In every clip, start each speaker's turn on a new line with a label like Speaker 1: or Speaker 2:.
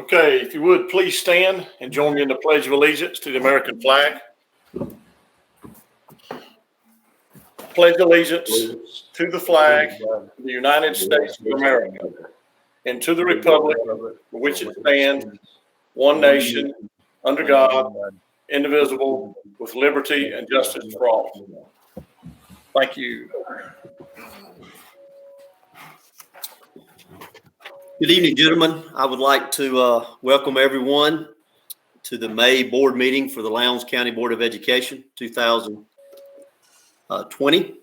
Speaker 1: Okay, if you would, please stand and join me in the Pledge of Allegiance to the American flag. Pledge allegiance to the flag of the United States of America and to the republic for which it stands, one nation, under God, indivisible, with liberty and justice for all. Thank you.
Speaker 2: Good evening, gentlemen. I would like to welcome everyone to the May board meeting for the Lowndes County Board of Education 2020.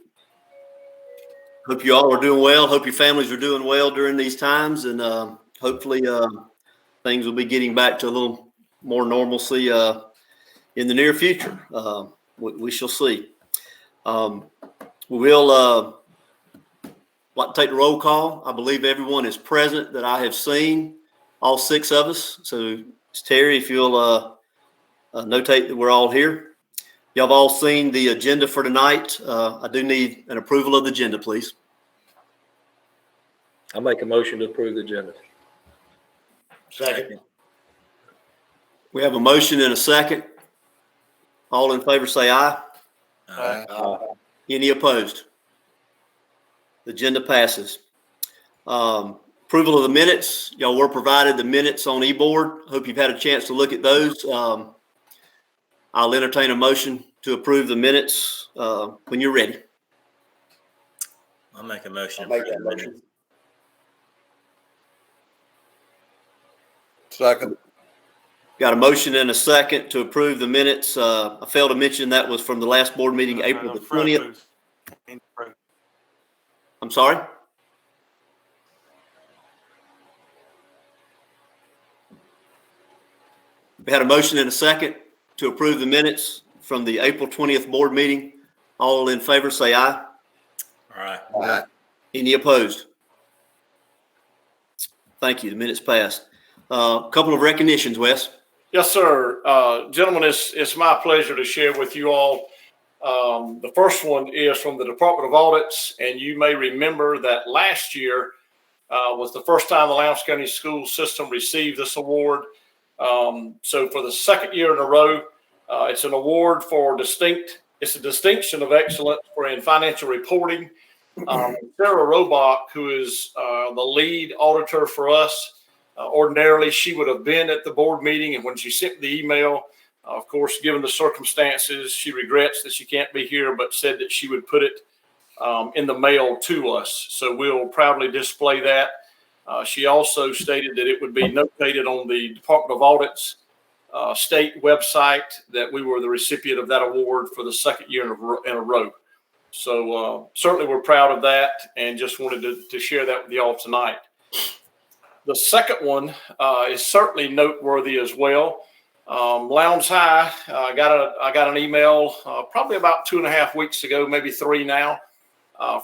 Speaker 2: Hope you all are doing well. Hope your families are doing well during these times, and hopefully things will be getting back to a little more normalcy in the near future. We shall see. We will like to take the roll call. I believe everyone is present that I have seen, all six of us. So, Terry, if you'll notate that we're all here. Y'all have all seen the agenda for tonight. I do need an approval of the agenda, please.
Speaker 3: I'll make a motion to approve the agenda.
Speaker 1: Second.
Speaker 2: We have a motion and a second. All in favor say aye.
Speaker 1: Aye.
Speaker 2: Any opposed? The agenda passes. Approval of the minutes. Y'all were provided the minutes on e-board. Hope you've had a chance to look at those. I'll entertain a motion to approve the minutes when you're ready.
Speaker 4: I'll make a motion.
Speaker 1: Second.
Speaker 2: Got a motion and a second to approve the minutes. I failed to mention that was from the last board meeting, April the 20th. I'm sorry? We had a motion and a second to approve the minutes from the April 20th board meeting. All in favor say aye.
Speaker 4: All right.
Speaker 2: Any opposed? Thank you. The minutes passed. A couple of recognitions, Wes.
Speaker 1: Yes, sir. Gentlemen, it's my pleasure to share with you all. The first one is from the Department of Audits, and you may remember that last year was the first time the Lowndes County school system received this award. So for the second year in a row, it's an award for it's a distinction of excellence in financial reporting. Sarah Roebuck, who is the lead auditor for us, ordinarily she would have been at the board meeting, and when she sent the email, of course, given the circumstances, she regrets that she can't be here, but said that she would put it in the mail to us. So we'll proudly display that. She also stated that it would be notated on the Department of Audit's state website that we were the recipient of that award for the second year in a row. So certainly we're proud of that and just wanted to share that with y'all tonight. The second one is certainly noteworthy as well. Lowndes High, I got an email probably about 2.5 weeks ago, maybe 3 now,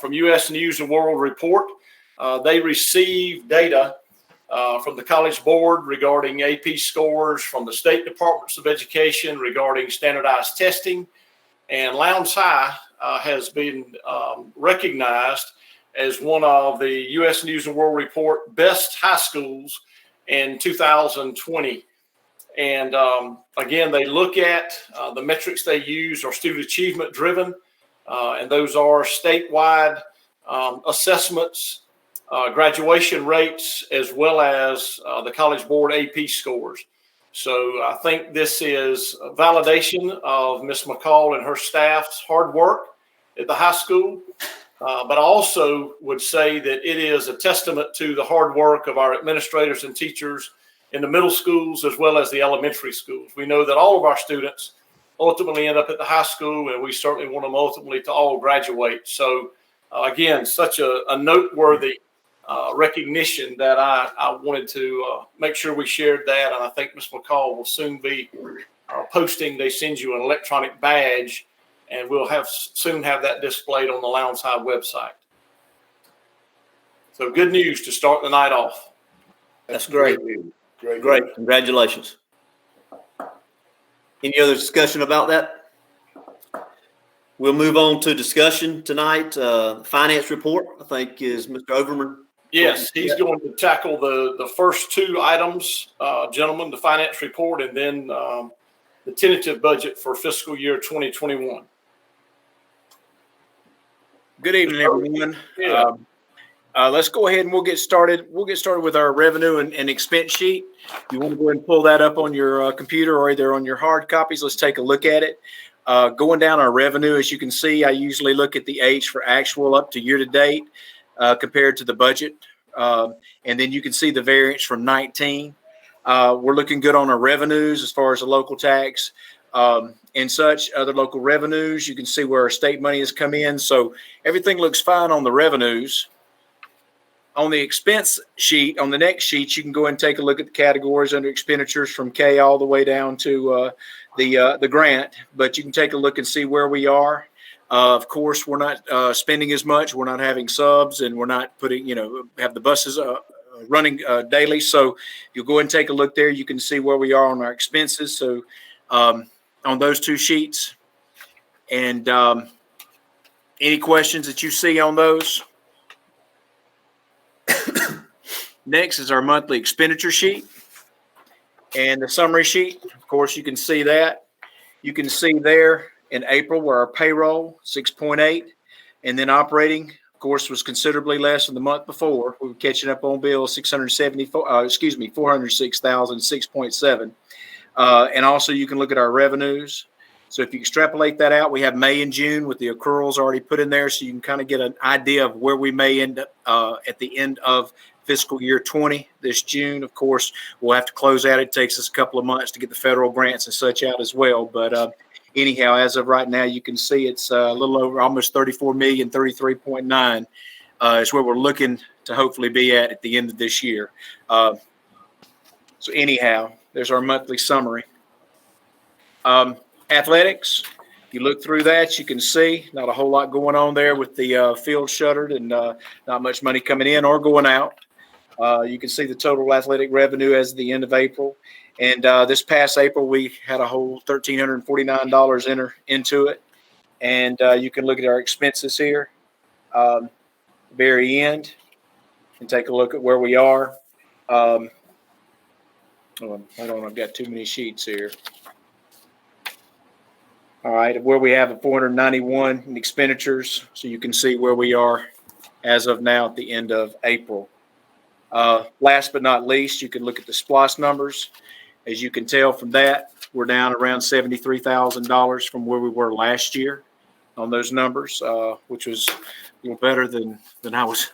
Speaker 1: from U.S. News and World Report. They received data from the College Board regarding AP scores, from the State Departments of Education regarding standardized testing, and Lowndes High has been recognized as one of the U.S. News and World Report best high schools in 2020. And again, they look at the metrics they use are student achievement driven, and those are statewide assessments, graduation rates, as well as the College Board AP scores. So I think this is a validation of Ms. McCall and her staff's hard work at the high school. But I also would say that it is a testament to the hard work of our administrators and teachers in the middle schools as well as the elementary schools. We know that all of our students ultimately end up at the high school, and we certainly want them ultimately to all graduate. So again, such a noteworthy recognition that I wanted to make sure we shared that. And I think Ms. McCall will soon be posting. They send you an electronic badge, and we'll soon have that displayed on the Lowndes High website. So good news to start the night off.
Speaker 2: That's great. Great. Congratulations. Any other discussion about that? We'll move on to discussion tonight. Finance report, I think, is Mr. Overman
Speaker 1: Yes, he's going to tackle the first two items, gentlemen, the finance report and then the tentative budget for fiscal year 2021.
Speaker 5: Good evening, everyone.
Speaker 1: Yeah.
Speaker 5: Let's go ahead and we'll get started. We'll get started with our revenue and expense sheet. You want to go ahead and pull that up on your computer or either on your hard copies. Let's take a look at it. Going down our revenue, as you can see, I usually look at the H for actual up to year to date compared to the budget. And then you can see the variance from 19. We're looking good on our revenues as far as the local tax and such, other local revenues. You can see where our state money has come in. So everything looks fine on the revenues. On the expense sheet, on the next sheet, you can go and take a look at the categories under expenditures from K all the way down to the grant. But you can take a look and see where we are. Of course, we're not spending as much. We're not having subs, and we're not putting, have the buses running daily. So you'll go and take a look there. You can see where we are on our expenses. So on those two sheets, and any questions that you see on those? Next is our monthly expenditure sheet and the summary sheet. Of course, you can see that. You can see there in April where our payroll 6.8, and then operating, of course, was considerably less than the month before. We were catching up on bills 406,000, 6.7. And also you can look at our revenues. So if you extrapolate that out, we have May and June with the accruals already put in there, so you can kind of get an idea of where we may end up at the end of fiscal year 20 this June. Of course, we'll have to close out. It takes us a couple of months to get the federal grants and such out as well. But anyhow, as of right now, you can see it's a little over almost 34 million, 33.9 is where we're looking to hopefully be at the end of this year. So anyhow, there's our monthly summary. Athletics, if you look through that, you can see not a whole lot going on there with the field shuttered and not much money coming in or going out. You can see the total athletic revenue as of the end of April. And this past April, we had a whole $1,349 enter into it. And you can look at our expenses here, very end, and take a look at where we are. Hold on, I've got too many sheets here. All right, where we have a 491 in expenditures, so you can see where we are as of now at the end of April. Last but not least, you can look at the SPLOST numbers. As you can tell from that, we're down around $73,000 from where we were last year on those numbers, which was a little better than I was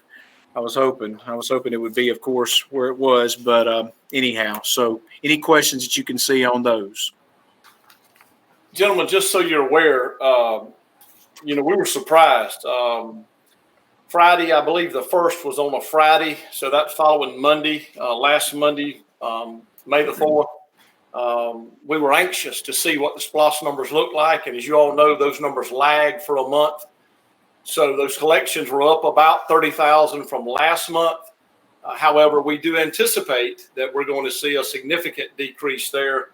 Speaker 5: hoping. I was hoping it would be, of course, where it was, but anyhow. So any questions that you can see on those?
Speaker 1: Gentlemen, just so you're aware, we were surprised. Friday, I believe the first was on a Friday, so that following Monday, last Monday, May the 4th, we were anxious to see what the SPLOST numbers looked like, and as you all know, those numbers lag for a month. So those collections were up about 30,000 from last month. However, we do anticipate that we're going to see a significant decrease there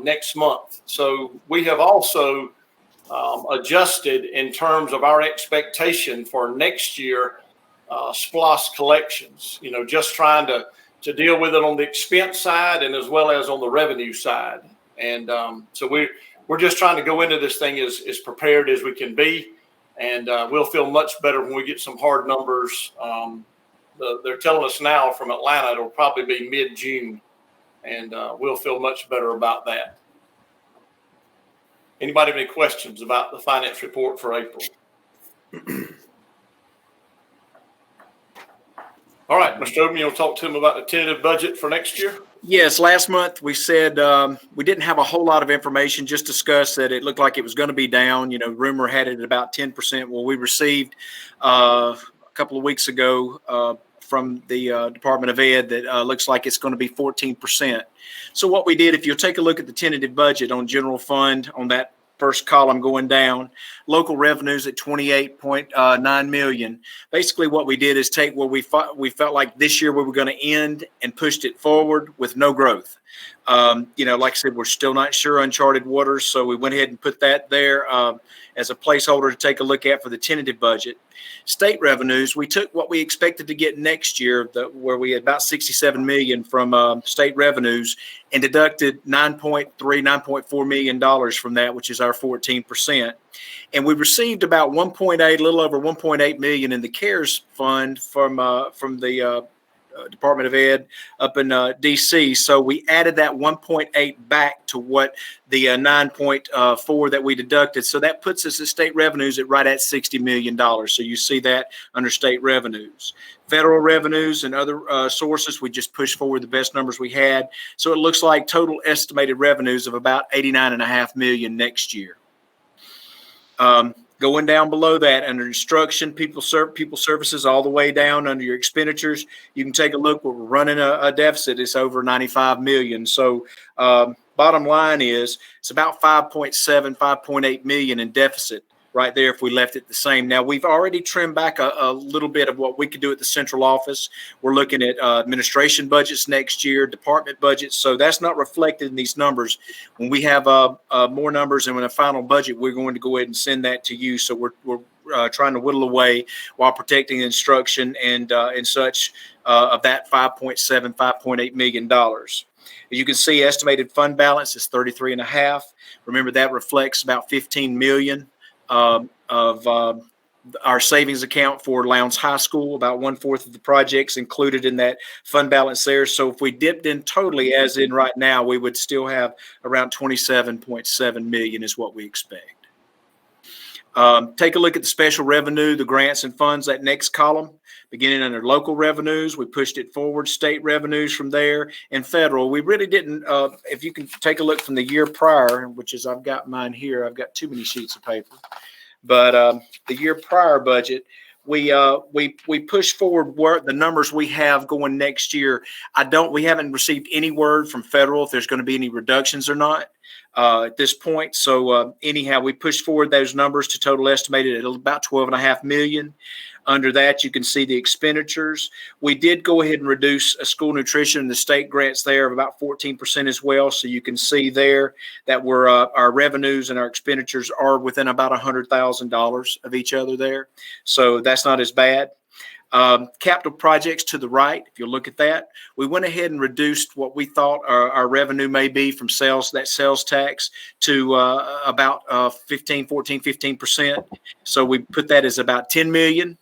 Speaker 1: next month. So we have also adjusted in terms of our expectation for next year SPLOST collections, just trying to deal with it on the expense side and as well as on the revenue side. And so we're just trying to go into this thing as prepared as we can be. And we'll feel much better when we get some hard numbers. They're telling us now from Atlanta it'll probably be mid-June. And we'll feel much better about that. Anybody have any questions about the finance report for April? All right, Mr. Oben, you'll talk to him about the tentative budget for next year?
Speaker 5: Yes, last month we said we didn't have a whole lot of information, just discussed that it looked like it was going to be down. Rumor had it at about 10%. Well, we received a couple of weeks ago from the Department of Ed that looks like it's going to be 14%. So what we did, if you'll take a look at the tentative budget on general fund on that first column going down, local revenues at 28.9 million. Basically what we did is take where we felt like this year we were going to end and pushed it forward with no growth. Like I said, we're still not sure uncharted waters, so we went ahead and put that there as a placeholder to take a look at for the tentative budget. State revenues, we took what we expected to get next year, where we had about $67 million from state revenues, and deducted $9.4 million from that, which is our 14%. And we received about 1.8, a little over 1.8 million in the CARES fund from the Department of Ed up in DC. So we added that 1.8 back to what the 9.4 that we deducted. So that puts us at state revenues at right at $60 million. So you see that under state revenues. Federal revenues and other sources, we just pushed forward the best numbers we had. So it looks like total estimated revenues of about $89.5 million next year. Going down below that under instruction, people services, all the way down under your expenditures, you can take a look. We're running a deficit. It's over 95 million. So bottom line is it's about 5.8 million in deficit right there if we left it the same. Now, we've already trimmed back a little bit of what we could do at the central office. We're looking at administration budgets next year, department budgets. So that's not reflected in these numbers. When we have more numbers and when a final budget, we're going to go ahead and send that to you. So we're trying to whittle away while protecting instruction and such of that $5.8 million. As you can see, estimated fund balance is 33.5. Remember, that reflects about 15 million of our savings account for Lowndes High School. About 1/4 of the projects included in that fund balance there. So if we dipped in totally, as in right now, we would still have around 27.7 million is what we expect. Take a look at the special revenue, the grants and funds, that next column. Beginning under local revenues, we pushed it forward, state revenues from there, and federal. We really didn't, if you can take a look from the year prior, which is, I've got mine here. I've got too many sheets of paper. But the year prior budget, we pushed forward where the numbers we have going next year. We haven't received any word from federal if there's going to be any reductions or not at this point. So anyhow, we pushed forward those numbers to total estimated at about 12.5 million. Under that, you can see the expenditures. We did go ahead and reduce school nutrition and the state grants there of about 14% as well. So you can see there that our revenues and our expenditures are within about $100,000 of each other there. So that's not as bad. Capital projects to the right, if you look at that, we went ahead and reduced what we thought our revenue may be from sales, that sales tax, to about 15%. So we put that as about 10 million.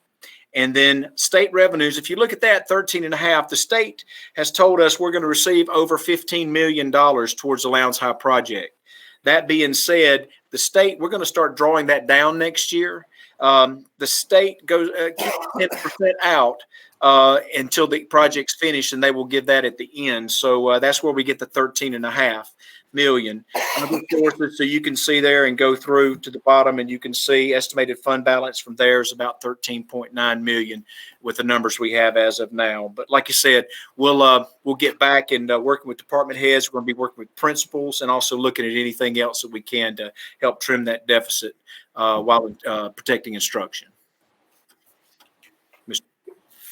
Speaker 5: And then state revenues, if you look at that, 13.5, the state has told us we're going to receive over $15 million towards the Lowndes High project. That being said, the state, we're going to start drawing that down next year. The state goes 10% out until the project's finished, and they will give that at the end. So that's where we get the 13.5 million. So you can see there and go through to the bottom, and you can see estimated fund balance from there is about 13.9 million with the numbers we have as of now. But like you said, we'll get back and working with department heads. We're going to be working with principals and also looking at anything else that we can to help trim that deficit while protecting instruction.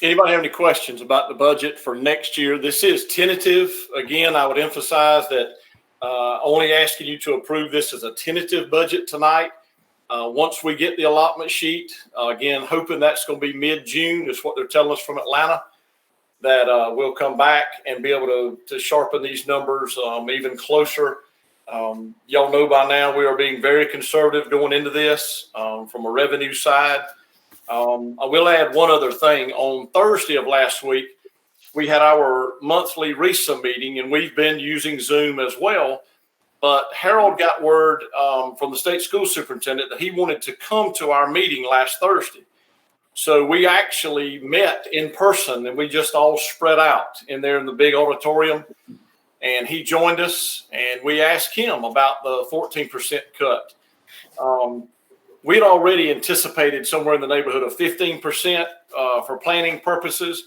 Speaker 1: Anybody have any questions about the budget for next year? This is tentative. Again, I would emphasize that only asking you to approve this as a tentative budget tonight. Once we get the allotment sheet, again, hoping that's going to be mid-June, is what they're telling us from Atlanta, that we'll come back and be able to sharpen these numbers even closer. Y'all know by now we are being very conservative going into this from a revenue side. I will add one other thing. On Thursday of last week, we had our monthly RESA meeting, and we've been using Zoom as well. But Harold got word from the state school superintendent that he wanted to come to our meeting last Thursday. So we actually met in person, and we just all spread out in there in the big auditorium. And he joined us, and we asked him about the 14% cut. We had already anticipated somewhere in the neighborhood of 15% for planning purposes.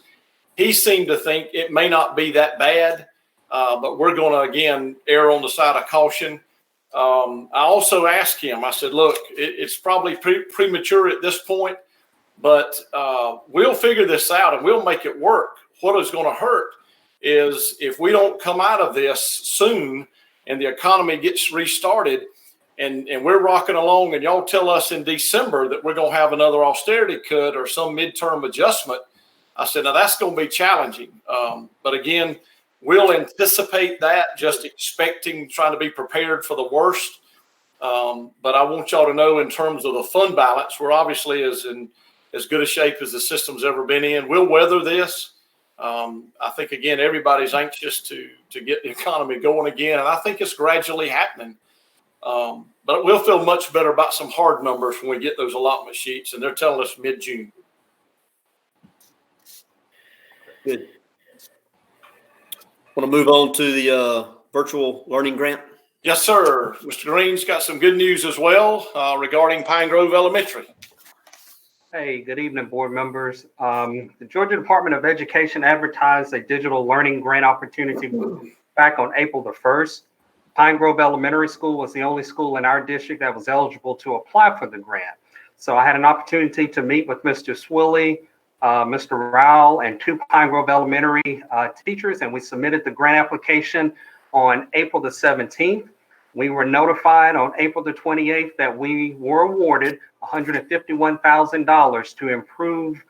Speaker 1: He seemed to think it may not be that bad, but we're going to, again, err on the side of caution. I also asked him, I said, look, it's probably premature at this point, but we'll figure this out and we'll make it work. What is going to hurt is if we don't come out of this soon and the economy gets restarted and we're rocking along and y'all tell us in December that we're going to have another austerity cut or some midterm adjustment, I said, now that's going to be challenging. But again, we'll anticipate that, just expecting, trying to be prepared for the worst. But I want y'all to know, in terms of the fund balance, we're obviously in as good a shape as the system's ever been in. We'll weather this. I think, again, everybody's anxious to get the economy going again, and I think it's gradually happening. But we'll feel much better about some hard numbers when we get those allotment sheets, and they're telling us mid-June.
Speaker 2: Good. Want to move on to the virtual learning grant?
Speaker 1: Yes, sir. Mr. Green's got some good news as well regarding Pine Grove Elementary.
Speaker 6: Hey, good evening, board members. The Georgia Department of Education advertised a digital learning grant opportunity back on April the 1st. Pine Grove Elementary School was the only school in our district that was eligible to apply for the grant. So I had an opportunity to meet with Mr. Swilley, Mr. Rowell, and 2 Pine Grove Elementary teachers, and we submitted the grant application on April the 17th. We were notified on April the 28th that we were awarded $151,000 to improve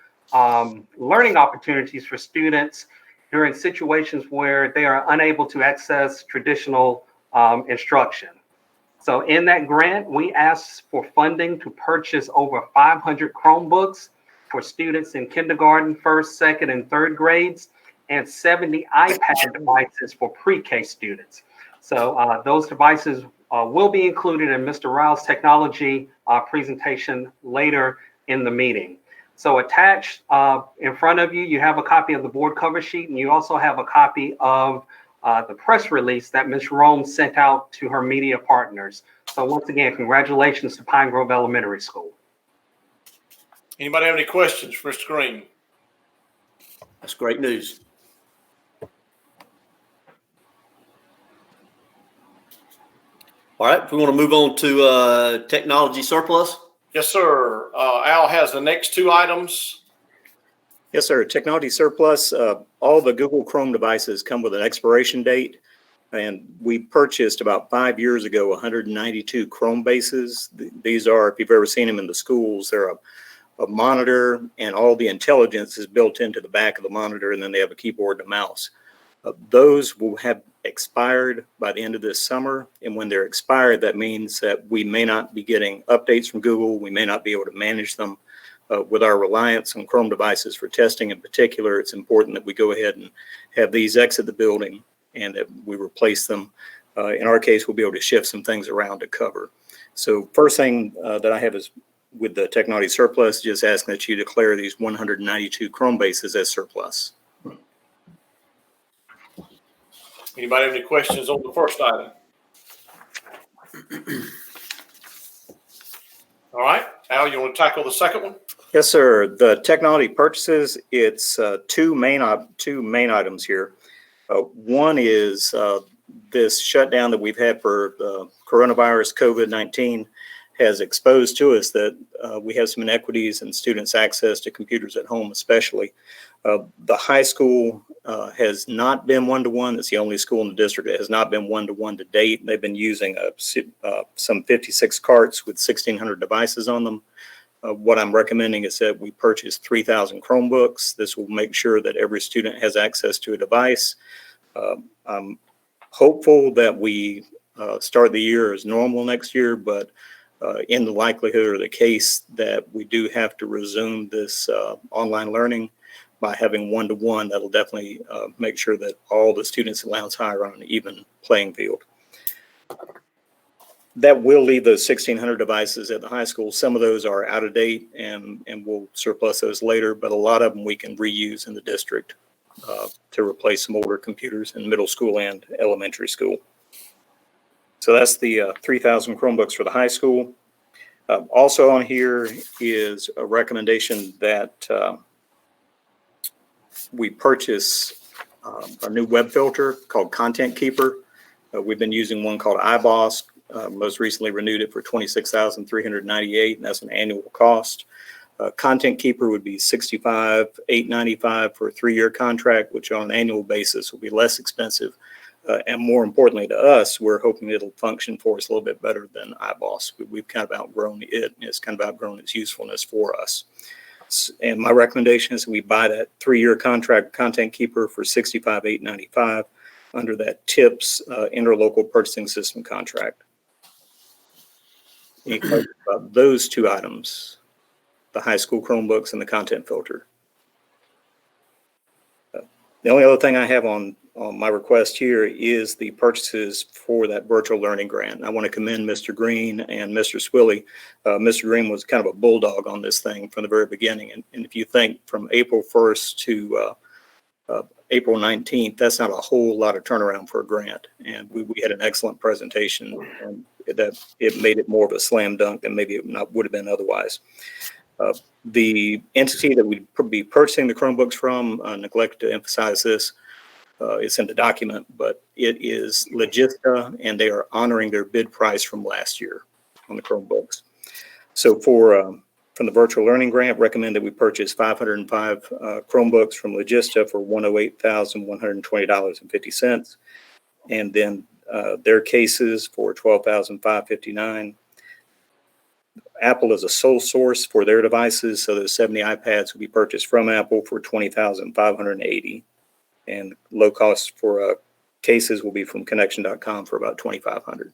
Speaker 6: learning opportunities for students during situations where they are unable to access traditional instruction. So in that grant, we asked for funding to purchase over 500 Chromebooks for students in kindergarten, first, second, and third grades, and 70 iPad devices for pre-K students. So those devices will be included in Mr. Rao's technology presentation later in the meeting. So attached in front of you, you have a copy of the board cover sheet, and you also have a copy of the press release that Ms. Rome sent out to her media partners. So once again, congratulations to Pine Grove Elementary School.
Speaker 1: Anybody have any questions for Mr. Green?
Speaker 2: That's great news. All right, we want to move on to technology surplus.
Speaker 1: Yes, sir. Al has the next 2 items.
Speaker 7: Yes, sir. Technology surplus. All the Google Chrome devices come with an expiration date. And we purchased about 5 years ago 192 Chrome bases. These are, if you've ever seen them in the schools, they're a monitor, and all the intelligence is built into the back of the monitor, and then they have a keyboard and a mouse. Those will have expired by the end of this summer. And when they're expired, that means that we may not be getting updates from Google. We may not be able to manage them. With our reliance on Chrome devices for testing in particular, it's important that we go ahead and have these exit the building and that we replace them. In our case, we'll be able to shift some things around to cover. So first thing that I have is with the technology surplus, just asking that you declare these 192 Chrome bases as surplus.
Speaker 1: Anybody have any questions on the first item? All right, Al, you want to tackle the second one?
Speaker 7: Yes, sir. The technology purchases, it's two main items here. One is this shutdown that we've had for coronavirus, COVID-19, has exposed to us that we have some inequities in students' access to computers at home, especially. The high school has not been one-to-one. It's the only school in the district that has not been one-to-one to date. They've been using some 56 carts with 1,600 devices on them. What I'm recommending is that we purchase 3,000 Chromebooks. This will make sure that every student has access to a device. I'm hopeful that we start the year as normal next year, but in the likelihood or the case that we do have to resume this online learning by having one-to-one, that'll definitely make sure that all the students at Lowndes High are on an even playing field. That will leave those 1,600 devices at the high school. Some of those are out of date and we'll surplus those later, but a lot of them we can reuse in the district to replace some older computers in middle school and elementary school. So that's the 3,000 Chromebooks for the high school. Also on here is a recommendation that we purchase a new web filter called Content Keeper. We've been using one called iBoss. Most recently renewed it for $26,398, and that's an annual cost. Content Keeper would be $65,895 for a 3-year contract, which on an annual basis will be less expensive. And more importantly to us, we're hoping it'll function for us a little bit better than iBoss. We've kind of outgrown it, and it's kind of outgrown its usefulness for us. And my recommendation is that we buy that 3-year contract Content Keeper for $65,895 under that TIPS interlocal purchasing system contract. Any questions about those two items, the high school Chromebooks and the content filter? The only other thing I have on my request here is the purchases for that virtual learning grant. I want to commend Mr. Green and Mr. Swilley. Mr. Green was kind of a bulldog on this thing from the very beginning. And if you think from April 1st to April 19th, that's not a whole lot of turnaround for a grant. And we had an excellent presentation, and that it made it more of a slam dunk than maybe it would have been otherwise. The entity that we'd be purchasing the Chromebooks from, neglected to emphasize this, it's in the document, but it is Logista, and they are honoring their bid price from last year on the Chromebooks. So from the virtual learning grant, recommend that we purchase 505 Chromebooks from Logista for $108,120.50, and then their cases for $12,559. Apple is a sole source for their devices, so those 70 iPads will be purchased from Apple for $20,580, and low cost for cases will be from Connection.com for about $2,500,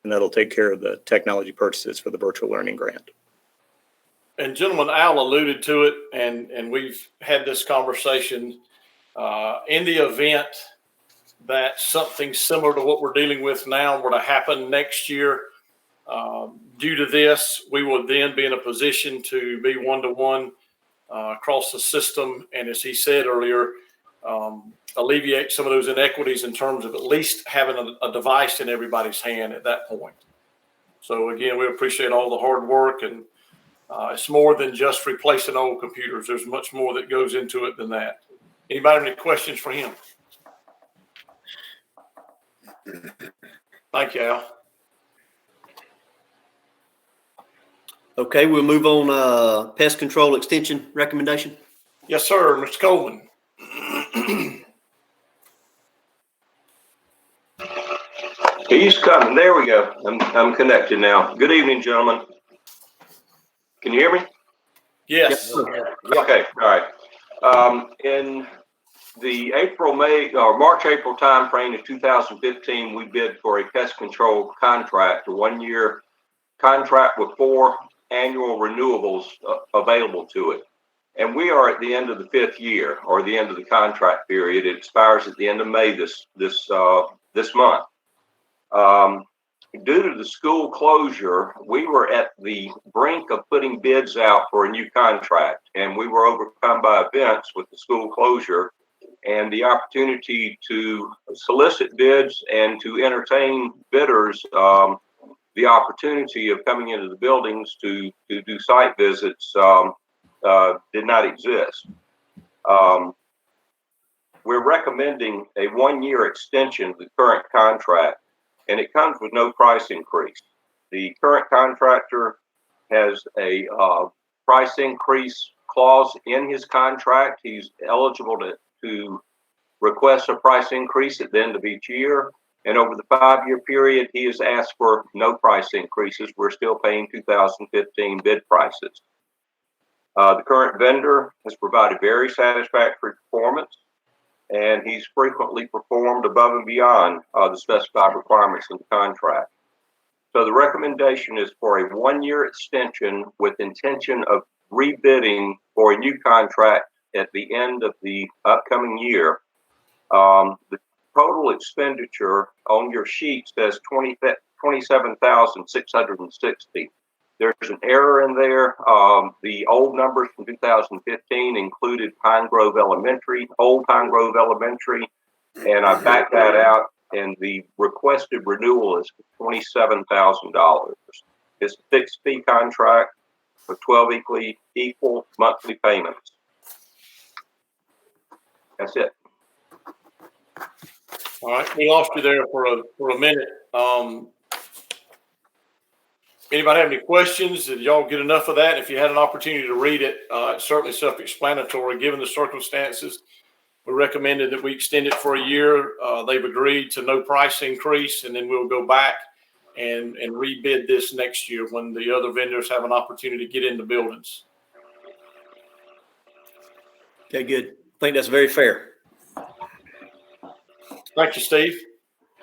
Speaker 7: and that'll take care of the technology purchases for the virtual learning grant.
Speaker 1: And gentlemen, Al alluded to it, and we've had this conversation. In the event that something similar to what we're dealing with now were to happen next year, due to this, we would then be in a position to be one-to-one across the system, and as he said earlier, alleviate some of those inequities in terms of at least having a device in everybody's hand at that point. So again, we appreciate all the hard work, and it's more than just replacing old computers. There's much more that goes into it than that. Anybody have any questions for him? Thank you, Al.
Speaker 2: Okay, we'll move on. Pest control extension recommendation.
Speaker 1: Yes, sir. Mr. Coleman.
Speaker 8: He's coming. There we go. I'm connected now. Good evening, gentlemen. Can you hear me?
Speaker 1: Yes.
Speaker 8: Okay. All right. In the March-April timeframe of 2015, we bid for a pest control contract, a 1-year contract with 4 annual renewables available to it. And we are at the end of the 5th year, or the end of the contract period. It expires at the end of May this month. Due to the school closure, we were at the brink of putting bids out for a new contract, and we were overcome by events with the school closure and the opportunity to solicit bids and to entertain bidders. The opportunity of coming into the buildings to do site visits did not exist. We're recommending a 1-year extension of the current contract, and it comes with no price increase. The current contractor has a price increase clause in his contract. He's eligible to request a price increase at the end of each year. And over the 5-year period, he has asked for no price increases. We're still paying 2015 bid prices. The current vendor has provided very satisfactory performance, and he's frequently performed above and beyond the specified requirements in the contract. So the recommendation is for a 1-year extension with intention of rebidding for a new contract at the end of the upcoming year. The total expenditure on your sheet says $27,660. There's an error in there. The old numbers from 2015 included Pine Grove Elementary, old Pine Grove Elementary, and I backed that out, and the requested renewal is $27,000. It's a fixed fee contract for 12 equal monthly payments. That's it.
Speaker 1: All right. We lost you there for a minute. Anybody have any questions? Did y'all get enough of that? If you had an opportunity to read it, it's certainly self-explanatory given the circumstances. We recommended that we extend it for a year. They've agreed to no price increase, and then we'll go back and rebid this next year when the other vendors have an opportunity to get into buildings.
Speaker 2: Okay, good. I think that's very fair.
Speaker 1: Thank you, Steve.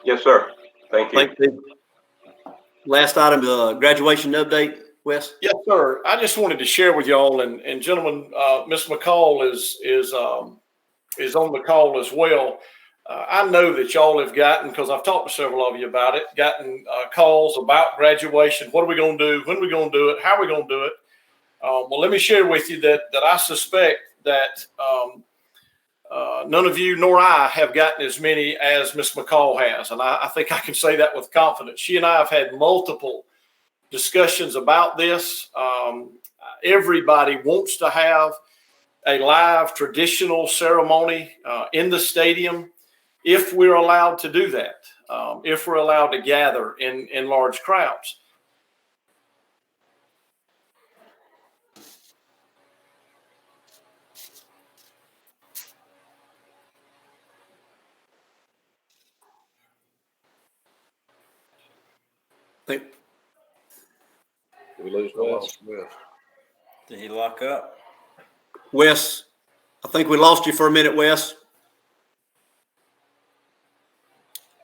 Speaker 8: Yes, sir. Thank you.
Speaker 2: Thanks, Steve. Last item, graduation update, Wes.
Speaker 1: Yes, sir. I just wanted to share with y'all, and gentlemen, Ms. McCall is on the call as well. I know that y'all have gotten, because I've talked to several of you about it, gotten calls about graduation. What are we going to do? When are we going to do it? How are we going to do it? Well, let me share with you that I suspect that none of you nor I have gotten as many as Ms. McCall has. And I think I can say that with confidence. She and I have had multiple discussions about this. Everybody wants to have a live traditional ceremony in the stadium if we're allowed to do that, if we're allowed to gather in large crowds.
Speaker 2: Think
Speaker 3: Did we lose Wes?
Speaker 4: Did he lock up?
Speaker 2: Wes, I think we lost you for a minute, Wes.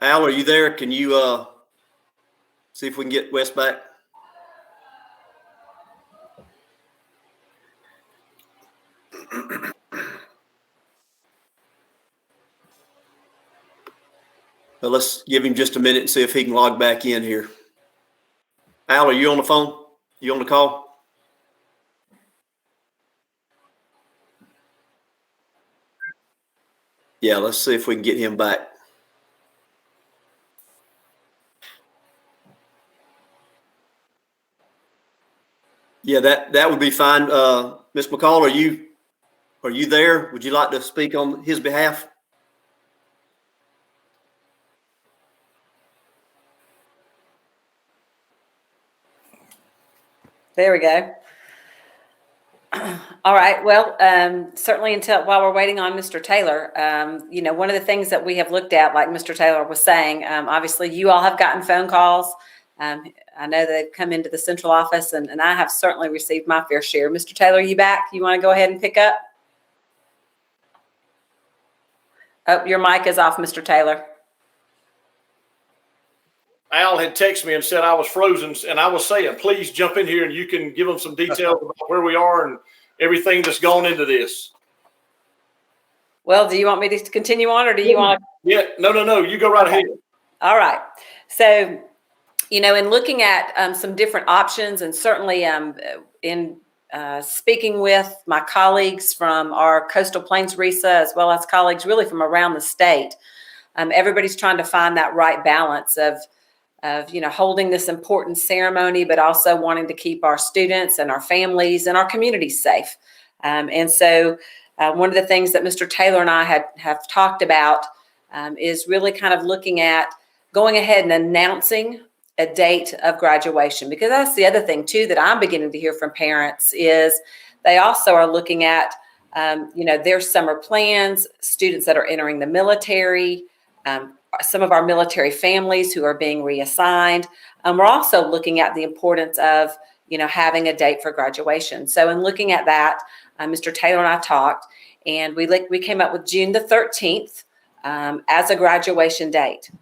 Speaker 2: Al, are you there? Can you see if we can get Wes back? Well, let's give him just a minute and see if he can log back in here. Al, are you on the phone? You on the call? Yeah, let's see if we can get him back. Yeah, that would be fine. Ms. McCall, are you there? Would you like to speak on his behalf?
Speaker 9: There we go. All right. Well, certainly while we're waiting on Mr. Taylor, one of the things that we have looked at, like Mr. Taylor was saying, obviously you all have gotten phone calls. I know they've come into the central office, and I have certainly received my fair share. Mr. Taylor, you back? You want to go ahead and pick up? Oh, your mic is off, Mr. Taylor.
Speaker 1: Al had texted me and said I was frozen, and I was saying, please jump in here and you can give them some details about where we are and everything that's gone into this.
Speaker 9: Well, do you want me to continue on, or do you want to?
Speaker 1: Yeah, no. You go right ahead.
Speaker 9: All right. So, in looking at some different options, and certainly in speaking with my colleagues from our Coastal Plains RESA, as well as colleagues really from around the state, everybody's trying to find that right balance of holding this important ceremony, but also wanting to keep our students and our families and our communities safe. And so one of the things that Mr. Taylor and I have talked about is really kind of looking at going ahead and announcing a date of graduation, because that's the other thing too that I'm beginning to hear from parents is they also are looking at their summer plans, students that are entering the military, some of our military families who are being reassigned. We're also looking at the importance of, having a date for graduation. So in looking at that, Mr. Taylor and I talked, and we came up with June the 13th as a graduation date.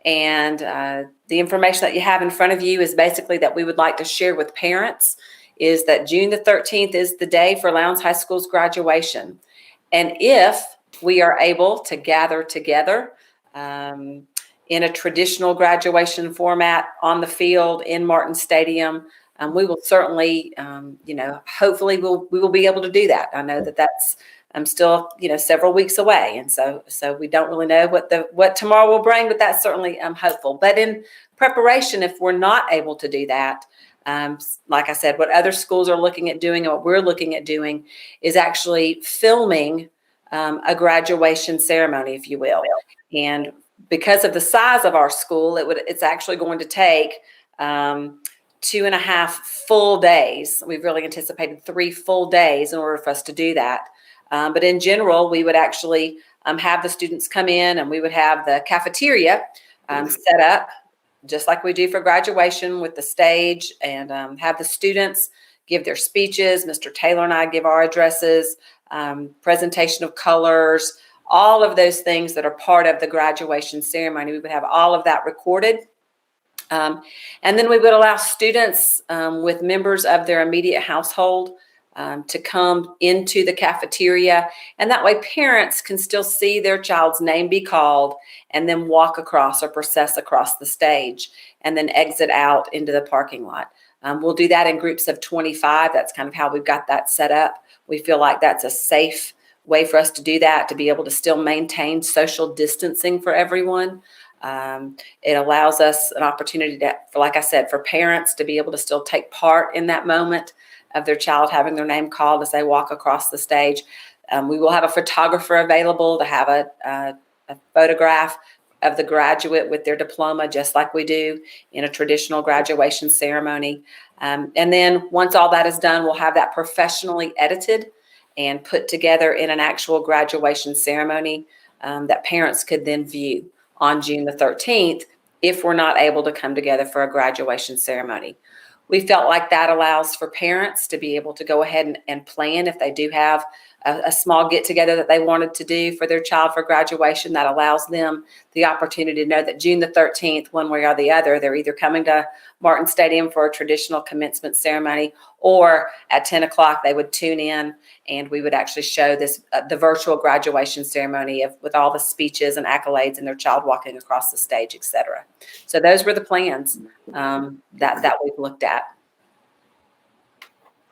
Speaker 9: And the information that you have in front of you is basically that we would like to share with parents is that June the 13th is the day for Lowndes High School's graduation. And if we are able to gather together in a traditional graduation format on the field in Martin Stadium, we will certainly, hopefully we will be able to do that. I know that that's still, several weeks away. And so we don't really know what tomorrow will bring, but that's certainly hopeful. But in preparation, if we're not able to do that, like I said, what other schools are looking at doing and what we're looking at doing is actually filming a graduation ceremony, if you will. And because of the size of our school, it's actually going to take 2.5 full days. We've really anticipated 3 full days in order for us to do that. But in general, we would actually have the students come in, and we would have the cafeteria set up just like we do for graduation with the stage, and have the students give their speeches. Mr. Taylor and I give our addresses, presentation of colors, all of those things that are part of the graduation ceremony. We would have all of that recorded. And then we would allow students with members of their immediate household to come into the cafeteria. And that way parents can still see their child's name be called and then walk across or process across the stage and then exit out into the parking lot. We'll do that in groups of 25. That's kind of how we've got that set up. We feel like that's a safe way for us to do that, to be able to still maintain social distancing for everyone. It allows us an opportunity to, like I said, for parents to be able to still take part in that moment of their child having their name called as they walk across the stage. We will have a photographer available to have a photograph of the graduate with their diploma, just like we do in a traditional graduation ceremony. And then once all that is done, we'll have that professionally edited and put together in an actual graduation ceremony that parents could then view on June the 13th if we're not able to come together for a graduation ceremony. We felt like that allows for parents to be able to go ahead and plan if they do have a small get-together that they wanted to do for their child for graduation. That allows them the opportunity to know that June the 13th, one way or the other, they're either coming to Martin Stadium for a traditional commencement ceremony, or at 10 o'clock they would tune in and we would actually show this the virtual graduation ceremony with all the speeches and accolades and their child walking across the stage, etc. So those were the plans that we've looked at.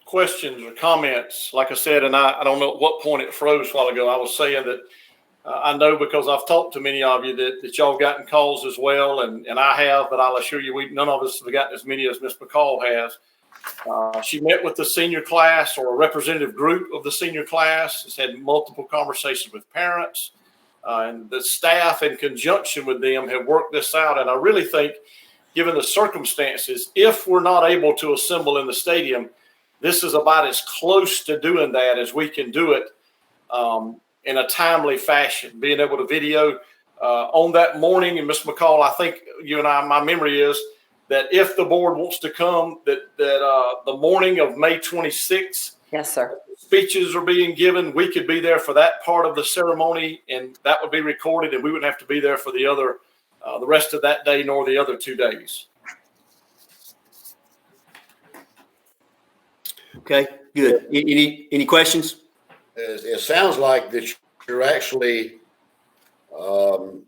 Speaker 1: Questions or comments? Like I said, and I don't know at what point it froze a while ago. I was saying that I know because I've talked to many of you that y'all gotten calls as well, and I have, but I'll assure you, none of us have gotten as many as Ms. McCall has. She met with the senior class or a representative group of the senior class, has had multiple conversations with parents, and the staff in conjunction with them have worked this out. And I really think, given the circumstances, if we're not able to assemble in the stadium, this is about as close to doing that as we can do it in a timely fashion. Being able to video on that morning, and Ms. McCall, I think you and I, my memory is that if the board wants to come, that the morning of May 26th,
Speaker 9: yes, sir,
Speaker 1: speeches are being given. We could be there for that part of the ceremony, and that would be recorded, and we wouldn't have to be there for the rest of that day nor the other 2 days.
Speaker 2: Okay, good. Any questions?
Speaker 3: It sounds like that you're actually going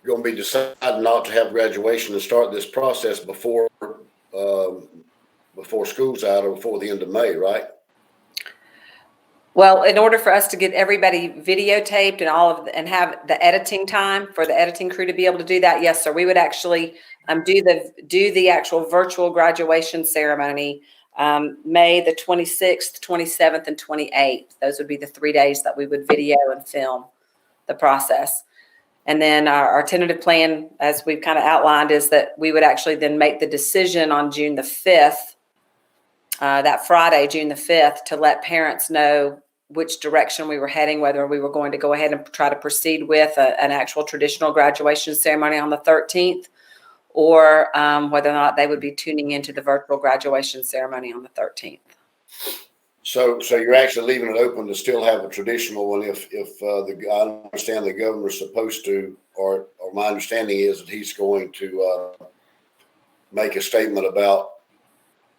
Speaker 3: to be deciding not to have graduation and start this process before school's out or before the end of May, right?
Speaker 9: Well, in order for us to get everybody videotaped and have the editing time for the editing crew to be able to do that, yes, sir, we would actually do the actual virtual graduation ceremony May the 26th, 27th, and 28th. Those would be the 3 days that we would video and film the process. And then our tentative plan, as we've kind of outlined, is that we would actually then make the decision on June the 5th, that Friday, June the 5th, to let parents know which direction we were heading, whether we were going to go ahead and try to proceed with an actual traditional graduation ceremony on the 13th, or whether or not they would be tuning into the virtual graduation ceremony on the 13th.
Speaker 3: So you're actually leaving it open to still have a traditional one if I understand the governor's supposed to, or my understanding is that he's going to make a statement about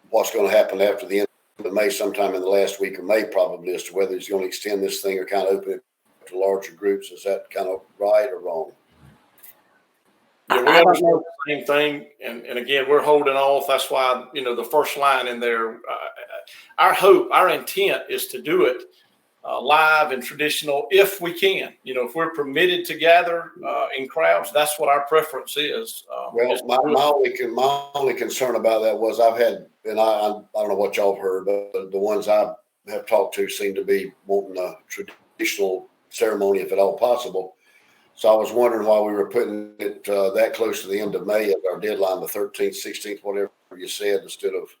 Speaker 3: what's going to happen after the end of May, sometime in the last week of May, probably, as to whether he's going to extend this thing or kind of open it to larger groups. Is that kind of right or wrong?
Speaker 1: Yeah, we understand the same thing, and again, we're holding off. That's why, the first line in there, our hope, our intent is to do it live and traditional if we can. If we're permitted to gather in crowds, that's what our preference is.
Speaker 3: Well, my only concern about that was I've had, and I don't know what y'all have heard, but the ones I have talked to seem to be wanting a traditional ceremony if at all possible. So I was wondering why we were putting it that close to the end of May as our deadline, the 13th, 16th, whatever you said, instead of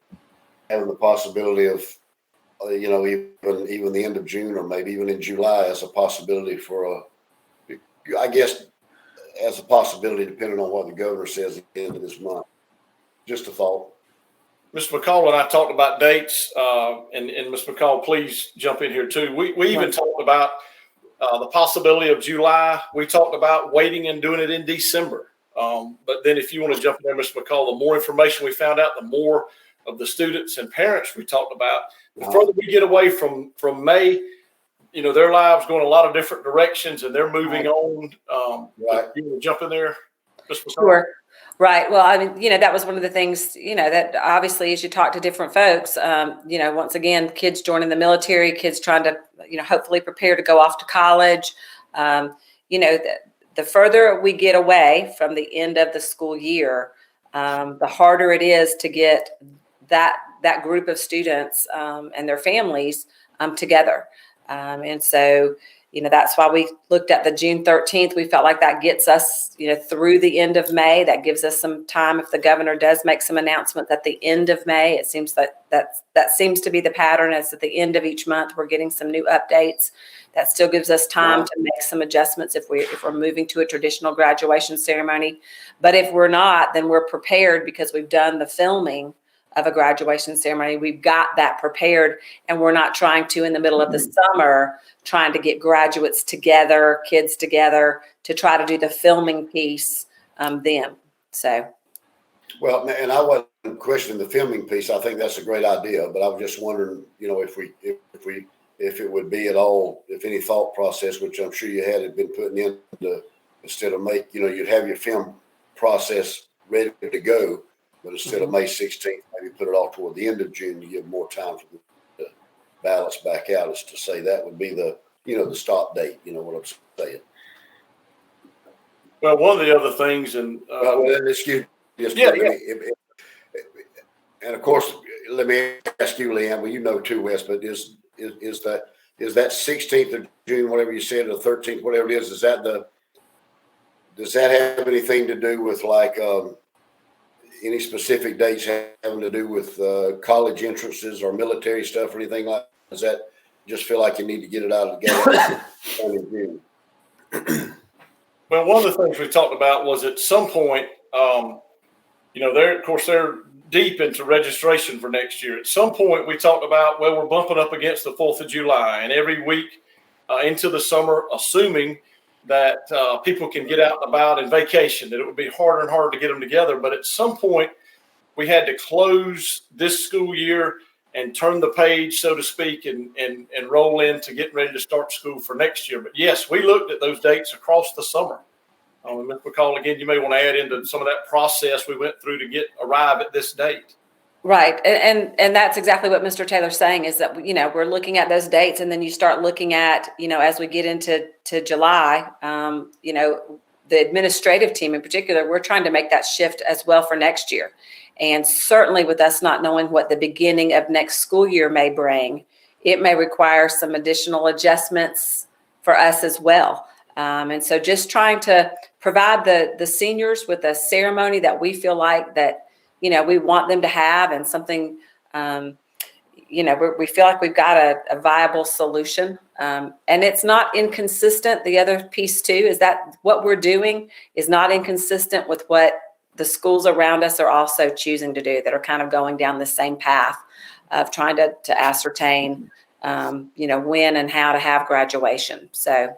Speaker 3: having the possibility of, even the end of June or maybe even in July as a possibility for I guess, as a possibility depending on what the governor says at the end of this month. Just a thought.
Speaker 1: Mr. McCall and I talked about dates, and Ms. McCall, please jump in here too. We even talked about the possibility of July. We talked about waiting and doing it in December. But then if you want to jump in there, Mr. McCall, the more information we found out, the more of the students and parents we talked about. The further we get away from May, their lives going a lot of different directions and they're moving on.
Speaker 3: Right.
Speaker 1: You want to jump in there, Ms. McCall?
Speaker 9: Sure. Right. Well, I mean, that was one of the things, that obviously as you talk to different folks, once again, kids joining the military, kids trying to, hopefully prepare to go off to college. The further we get away from the end of the school year, the harder it is to get that group of students and their families together. And so, that's why we looked at the June 13th. We felt like that gets us, through the end of May. That gives us some time if the governor does make some announcements at the end of May. It seems that seems to be the pattern, as at the end of each month, we're getting some new updates. That still gives us time to make some adjustments if we're moving to a traditional graduation ceremony. But if we're not, then we're prepared because we've done the filming of a graduation ceremony. We've got that prepared, and we're not trying to, in the middle of the summer, trying to get graduates together, kids together, to try to do the filming piece then. So.
Speaker 3: Well, and I wasn't questioning the filming piece. I think that's a great idea, but I was just wondering, if it would be at all, if any thought process, which I'm sure you had been putting in instead of you'd have your film process ready to go, but instead of May 16th, maybe put it all toward the end of June to give more time for the balance back out, is to say that would be the stop date. You know what I'm saying?
Speaker 1: Well, one of the other things, and
Speaker 3: excuse me,
Speaker 1: yeah.
Speaker 3: And of course, let me ask you, Leanne. Well, you know too, Wes, but is that 16th of June, whatever you said, or 13th, whatever it is, does that have anything to do with any specific dates having to do with college entrances or military stuff or anything like that? Does that just feel like you need to get it out of the gate in June?
Speaker 1: Well, one of the things we talked about was at some point, they're deep into registration for next year. At some point, we talked about, we're bumping up against the 4th of July, and every week into the summer, assuming that people can get out and about and vacation, that it would be harder and harder to get them together. But at some point, we had to close this school year and turn the page, so to speak, and roll into getting ready to start school for next year. But yes, we looked at those dates across the summer. Ms. McCall, again, you may want to add into some of that process we went through to arrive at this date.
Speaker 9: Right. And that's exactly what Mr. Taylor's saying, is that, we're looking at those dates, and then you start looking at, as we get into July, the administrative team in particular, we're trying to make that shift as well for next year. And certainly with us not knowing what the beginning of next school year may bring, it may require some additional adjustments for us as well. And so just trying to provide the seniors with a ceremony that we feel like that, we want them to have, and something, we feel like we've got a viable solution. And it's not inconsistent. The other piece too is that what we're doing is not inconsistent with what the schools around us are also choosing to do, that are kind of going down the same path of trying to ascertain, when and how to have graduation. So,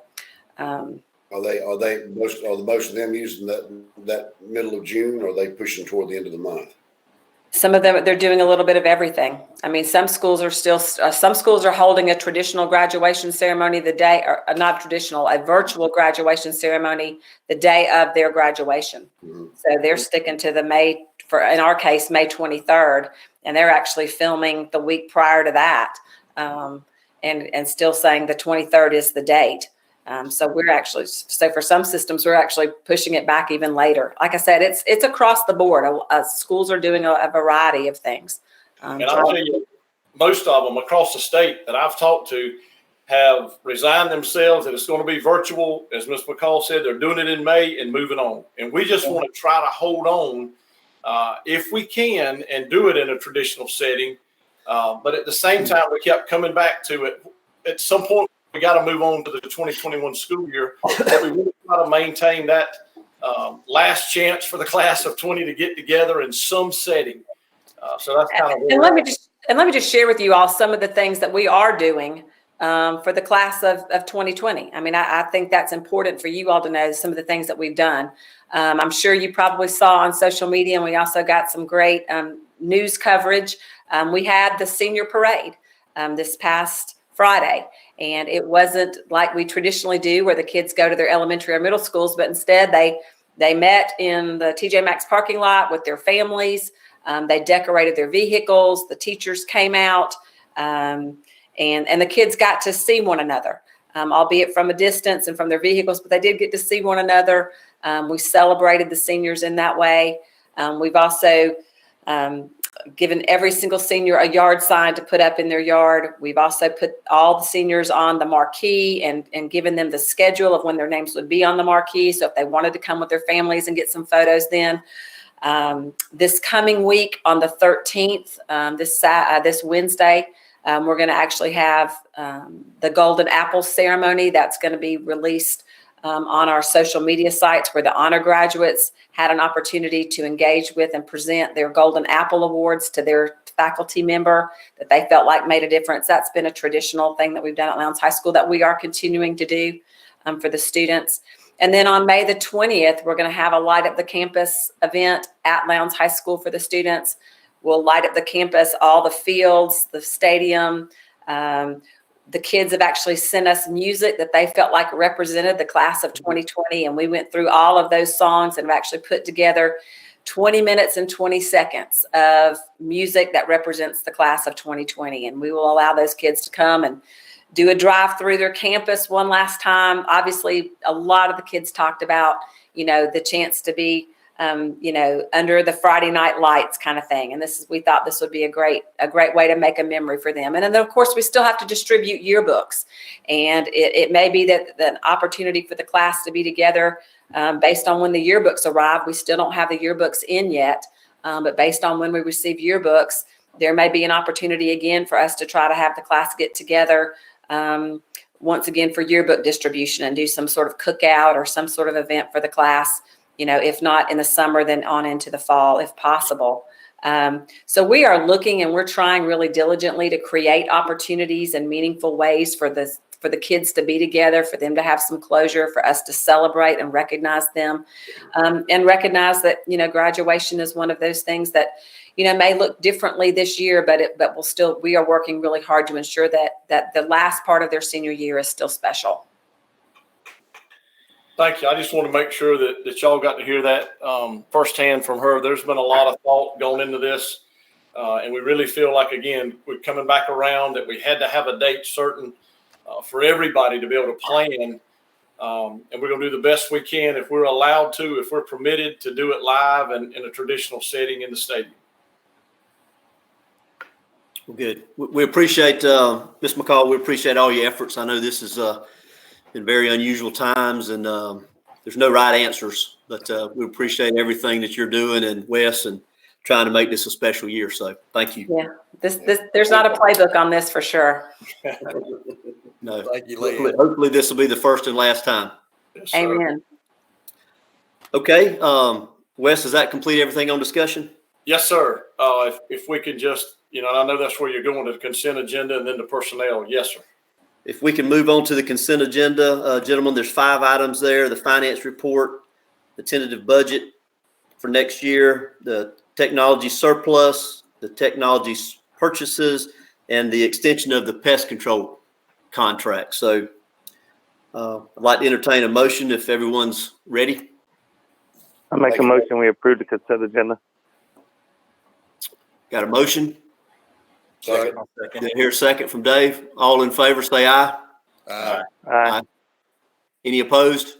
Speaker 3: are most of them using that middle of June, or are they pushing toward the end of the month?
Speaker 9: Some of them, they're doing a little bit of everything. I mean, some schools are holding a traditional graduation ceremony the day, or not traditional, a virtual graduation ceremony the day of their graduation. Mm-hmm. So they're sticking to in our case, May 23rd, and they're actually filming the week prior to that, and still saying the 23rd is the date. So for some systems, we're actually pushing it back even later. Like I said, it's across the board. Schools are doing a variety of things.
Speaker 1: And I'll tell you, most of them across the state that I've talked to, have resigned themselves that it's going to be virtual. As Ms. McCall said, they're doing it in May and moving on. And we just want to try to hold on if we can and do it in a traditional setting. But at the same time, we kept coming back to it. At some point, we got to move on to the 2021 school year. But we really try to maintain that last chance for the class of 20 to get together in some setting. So that's kind of where
Speaker 9: let me just share with you all some of the things that we are doing for the class of 2020. I mean, I think that's important for you all to know some of the things that we've done. I'm sure you probably saw on social media, and we also got some great news coverage. We had the senior parade this past Friday, and it wasn't like we traditionally do where the kids go to their elementary or middle schools, but instead they met in the TJ Maxx parking lot with their families. They decorated their vehicles. The teachers came out, and the kids got to see one another, albeit from a distance and from their vehicles, but they did get to see one another. We celebrated the seniors in that way. We've also given every single senior a yard sign to put up in their yard. We've also put all the seniors on the marquee and given them the schedule of when their names would be on the marquee. So if they wanted to come with their families and get some photos then. This coming week on the 13th, this Wednesday, we're going to actually have the Golden Apple ceremony that's going to be released on our social media sites, where the honor graduates had an opportunity to engage with and present their Golden Apple Awards to their faculty member that they felt like made a difference. That's been a traditional thing that we've done at Lowndes High School that we are continuing to do for the students. And then on May the 20th, we're going to have a Light Up the Campus event at Lowndes High School for the students. We'll light up the campus, all the fields, the stadium. The kids have actually sent us music that they felt like represented the class of 2020. And we went through all of those songs and have actually put together 20 minutes and 20 seconds of music that represents the class of 2020. And we will allow those kids to come and do a drive through their campus one last time. Obviously, a lot of the kids talked about, the chance to be, under the Friday night lights kind of thing. And we thought this would be a great way to make a memory for them. And then of course we still have to distribute yearbooks, and it may be that an opportunity for the class to be together based on when the yearbooks arrive. We still don't have the yearbooks in yet, but based on when we receive yearbooks, there may be an opportunity again for us to try to have the class get together once again for yearbook distribution and do some sort of cookout or some sort of event for the class. If not in the summer, then on into the fall, if possible. So we are looking and we're trying really diligently to create opportunities and meaningful ways for the kids to be together, for them to have some closure, for us to celebrate and recognize them, and recognize that, graduation is one of those things that, may look differently this year, but we are working really hard to ensure that the last part of their senior year is still special.
Speaker 1: Thank you. I just want to make sure that y'all got to hear that firsthand from her. There's been a lot of thought going into this, and we really feel like, again, we're coming back around that we had to have a date certain for everybody to be able to plan, and we're going to do the best we can if we're allowed to, if we're permitted to do it live and in a traditional setting in the stadium.
Speaker 2: Well, good. We appreciate, Ms. McCall, we appreciate all your efforts. I know this is in very unusual times, and there's no right answers, but we appreciate everything that you're doing, and Wes, and trying to make this a special year. So thank you.
Speaker 9: Yeah, there's not a playbook on this for sure.
Speaker 2: No,
Speaker 4: Thank you,
Speaker 2: hopefully this will be the first and last time.
Speaker 1: Yes,
Speaker 9: Amen.
Speaker 2: Okay, Wes, does that complete everything on discussion?
Speaker 1: Yes, sir. If we could just, and I know that's where you're going, to the consent agenda and then the personnel. Yes, sir.
Speaker 2: If we can move on to the consent agenda, gentlemen, there's 5 items there: the finance report, the tentative budget for next year, the technology surplus, the technology purchases, and the extension of the pest control contract. So I'd like to entertain a motion if everyone's ready.
Speaker 10: I make a motion we approve the consent agenda.
Speaker 2: Got a motion?
Speaker 3: Second.
Speaker 2: Did I hear a second from Dave? All in favor, say aye.
Speaker 10: Aye.
Speaker 2: Any opposed?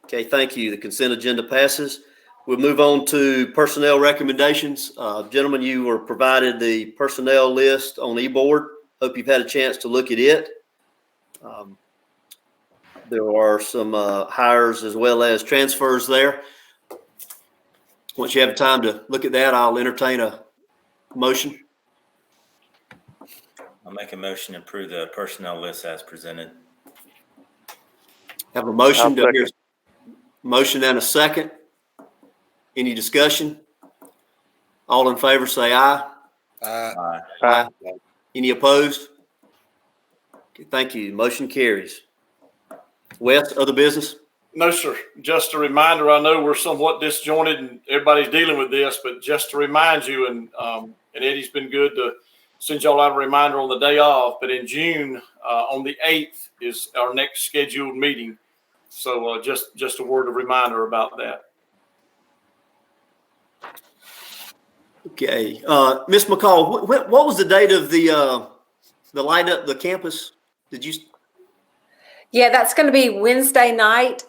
Speaker 2: Okay, thank you. The consent agenda passes. We'll move on to personnel recommendations. Gentlemen, you were provided the personnel list on eBoard. Hope you've had a chance to look at it. There are some hires as well as transfers there. Once you have time to look at that, I'll entertain a motion.
Speaker 4: I'll make a motion to approve the personnel list as presented.
Speaker 2: Have a motion.
Speaker 10: I'll
Speaker 2: Do I hear
Speaker 10: second.
Speaker 2: a motion and a second? Any discussion? All in favor say aye.
Speaker 4: Aye.
Speaker 10: Aye.
Speaker 2: Any opposed? Okay, thank you. Motion carries. Wes, other business?
Speaker 1: No, sir. Just a reminder, I know we're somewhat disjointed and everybody's dealing with this, but just to remind you, and Eddie's been good to send y'all out a reminder on the day off, but in June, on the 8th is our next scheduled meeting. So just a word of reminder about that.
Speaker 2: Okay. Ms. McCall, what was the date of the light up the campus? Did you?
Speaker 9: Yeah, that's going to be Wednesday night.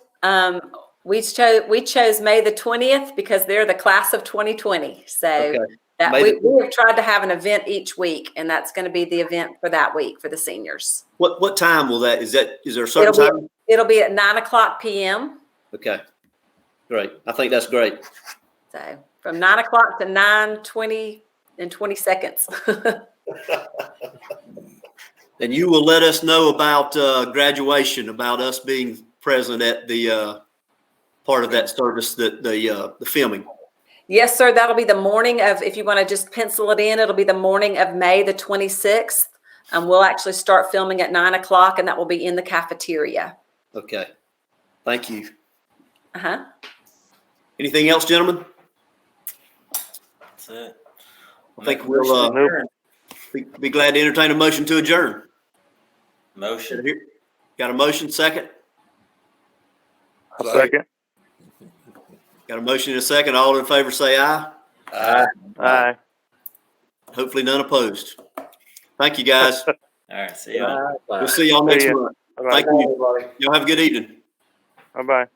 Speaker 9: We chose May the 20th because they're the class of 2020. So
Speaker 2: Okay.
Speaker 9: that
Speaker 2: May the-
Speaker 9: we have tried to have an event each week, and that's going to be the event for that week for the seniors.
Speaker 2: What time will that? Is there a certain time?
Speaker 9: It'll be at 9:00 p.m.
Speaker 2: Okay. Great. I think that's great.
Speaker 9: So from 9:00 to 9:20 and 20 seconds.
Speaker 2: And you will let us know about graduation, about us being present at the part of that service, the filming.
Speaker 9: Yes, sir. That'll be the morning of, if you want to just pencil it in, it'll be the morning of May the 26th. We'll actually start filming at 9:00, and that will be in the cafeteria.
Speaker 2: Okay. Thank you.
Speaker 9: Uh-huh.
Speaker 2: Anything else, gentlemen?
Speaker 4: That's it.
Speaker 2: I think we'll be glad to entertain a motion to adjourn.
Speaker 4: Motion.
Speaker 2: Got a motion, second?
Speaker 10: I'll second.
Speaker 2: Got a motion and a second. All in favor say aye.
Speaker 10: Aye.
Speaker 2: Hopefully none opposed. Thank you, guys.
Speaker 4: All right. See you.
Speaker 2: We'll see y'all next
Speaker 10: See ya.
Speaker 2: month.
Speaker 10: Bye-bye.
Speaker 2: Thank you. Y'all have a good evening.
Speaker 10: Bye-bye.